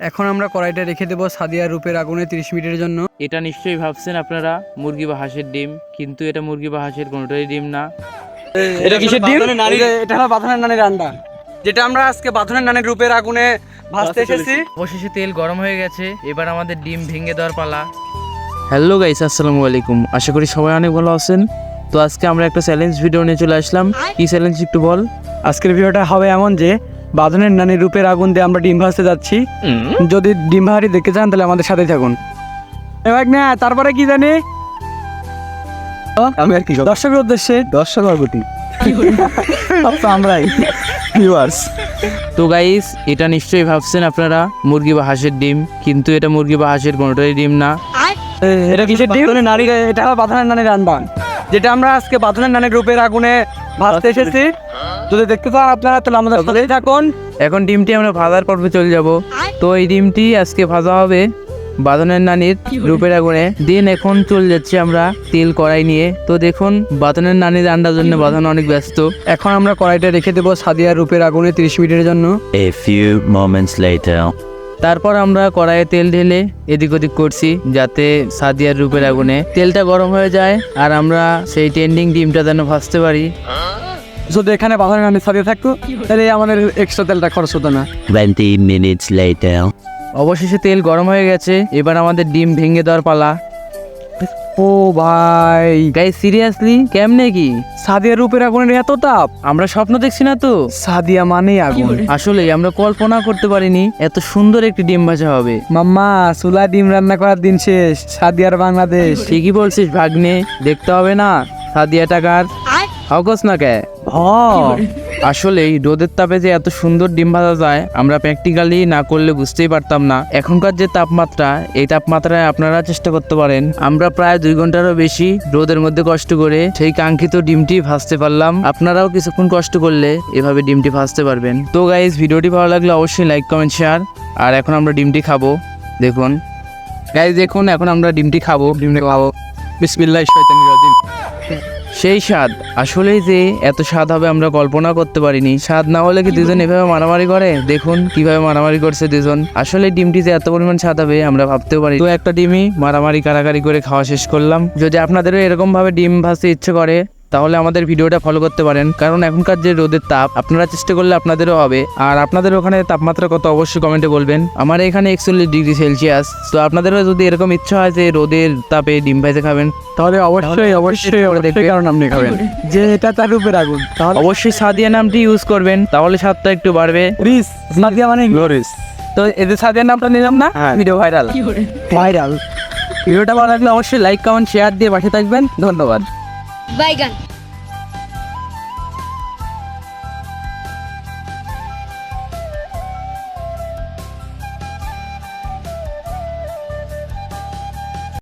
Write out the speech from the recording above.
এখন আমরা কড়াইটা রেখে দেবো সাদিয়া রূপের আগুনে 30 মিনিটের জন্য। এটা নিশ্চয়ই ভাবছেন আপনারা মুরগি বা হাঁসের ডিম, কিন্তু এটা মুরগি বা হাঁসের কোনোটাই ডিম না। এটা কিসের ডিম? এটা হলো বাঁধনের নানের আন্ডা, যেটা আমরা আজকে বাঁধনের নানের রূপের আগুনে ভাজতে এসেছি। অবশেষে তেল গরম হয়ে গেছে, এবার আমাদের ডিম ভেঙে দেওয়ার পালা। হ্যালো গাইস, আসসালামু আলাইকুম। আশা করি সবাই অনেক ভালো আছেন। তো আজকে আমরা একটা চ্যালেঞ্জ ভিডিও নিয়ে চলে আসলাম। কি চ্যালেঞ্জ একটু বল? আজকের ভিডিওটা হবে এমন যে বাঁধনের নানের রূপের আগুন দিয়ে আমরা ডিম ভাজতে যাচ্ছি। যদি ডিম ভাড়ি দেখতে চান তাহলে আমাদের সাথে থাকুন। এবার না তারপরে কি জানি আমি আর কি দর্শকের উদ্দেশ্যে দর্শক প্রতি আমরাই ভিউয়ার্স। তো গাইস, এটা নিশ্চয়ই ভাবছেন আপনারা মুরগি বা হাঁসের ডিম, কিন্তু এটা মুরগি বা হাঁসের কোনোটাই ডিম না। এটা কিসের ডিম? নারী, এটা হলো বাঁধনের নানের আন্ডা, যেটা আমরা আজকে বাঁধনের নানের রূপের আগুনে ভাজতে এসেছি। যদি দেখতে চান আপনারা তাহলে আমাদের সাথেই থাকুন। এখন ডিমটি আমরা ভাজার পর্বে চলে যাব। তো এই ডিমটি আজকে ভাজা হবে বাঁধনের নানির রূপের আগুনে। দিন এখন চলে যাচ্ছি আমরা তেল কড়াই নিয়ে। তো দেখুন, বাঁধনের নানির আন্ডার জন্য বাঁধানো অনেক ব্যস্ত। এখন আমরা কড়াইটা রেখে দেবো সাদিয়া রূপের আগুনে 30 মিনিটের জন্য। A few moments later. তারপর আমরা কড়াইয়ে তেল ঢেলে এদিক ওদিক করছি যাতে সাদিয়ার রূপের আগুনে তেলটা গরম হয়ে যায় আর আমরা সেই ট্রেন্ডিং ডিমটা যেন ভাজতে পারি। যদি এখানে বাঁধনের নানের সাদিয়া থাকতো তাহলে আমাদের এক্সট্রা তেলটা খরচ হতো না। 20 minutes later. অবশেষে তেল গরম হয়ে গেছে, এবার আমাদের ডিম ভেঙে দেওয়ার পালা। ও ভাই, গাইস সিরিয়াসলি কেমনে কি? সাদিয়া রূপের আগুনের এত তাপ! আমরা স্বপ্ন দেখছি না তো? সাদিয়া মানেই আগুন। আসলে আমরা কল্পনা করতে পারিনি এত সুন্দর একটি ডিম ভাজা হবে। মাম্মা, চুলা ডিম রান্না করার দিন শেষ। সাদিয়ার বাংলাদেশ। ঠিকই বলছিস ভাগ্নে, দেখতে হবে না সাদিয়া টাকার হকস না কে। আসলে রোদের তাপে যে এত সুন্দর ডিম ভাজা যায় আমরা প্র্যাকটিক্যালি না করলে বুঝতেই পারতাম না। এখনকার যে তাপমাত্রা, এই তাপমাত্রায় আপনারা চেষ্টা করতে পারেন। আমরা প্রায় 2 ঘন্টারও বেশি রোদের মধ্যে কষ্ট করে সেই কাঙ্ক্ষিত ডিমটি ভাজতে পারলাম। আপনারাও কিছুক্ষণ কষ্ট করলে এভাবে ডিমটি ভাজতে পারবেন। তো গাইস, ভিডিওটি ভালো লাগলে অবশ্যই লাইক কমেন্ট শেয়ার। আর এখন আমরা ডিমটি খাবো। দেখুন গাইস, দেখুন এখন আমরা ডিমটি খাবো। বিসমিল্লাহির শয়তানির রাজিম। সেই স্বাদ, আসলেই যে এত স্বাদ হবে আমরা কল্পনা করতে পারিনি। স্বাদ না হলে কি দুজন এভাবে মারামারি করে? দেখুন কিভাবে মারামারি করছে দুজন। আসলে ডিমটি যে এত পরিমাণ স্বাদ হবে আমরা ভাবতেও পারি। তো একটা ডিমই মারামারি কারাকারি করে খাওয়া শেষ করলাম। যদি আপনাদেরও এরকম ভাবে ডিম ভাজতে ইচ্ছে করে তাহলে আমাদের ভিডিওটা ফলো করতে পারেন, কারণ এখনকার যে রোদের তাপ আপনারা চেষ্টা করলে আপনাদেরও হবে। আর আপনাদের ওখানে তাপমাত্রা কত অবশ্যই কমেন্টে বলবেন। আমার এখানে 41 ডিগ্রি সেলসিয়াস। তো আপনাদেরও যদি এরকম ইচ্ছা হয় যে রোদের তাপে ডিম ভেজে খাবেন তাহলে অবশ্যই কারণ আপনি খাবেন যে এটা তার রূপের আগুন। তাহলে অবশ্যই সাদিয়া নামটি ইউজ করবেন, তাহলে স্বাদটা একটু বাড়বে। রিস সাদিয়া মানে গ্লোরিস। তো এদের সাদিয়ার নামটা নিলাম না, ভিডিও ভাইরাল। ভিডিওটা ভালো লাগলে অবশ্যই লাইক কমেন্ট শেয়ার দিয়ে পাশে থাকবেন। ধন্যবাদ। বাইগান।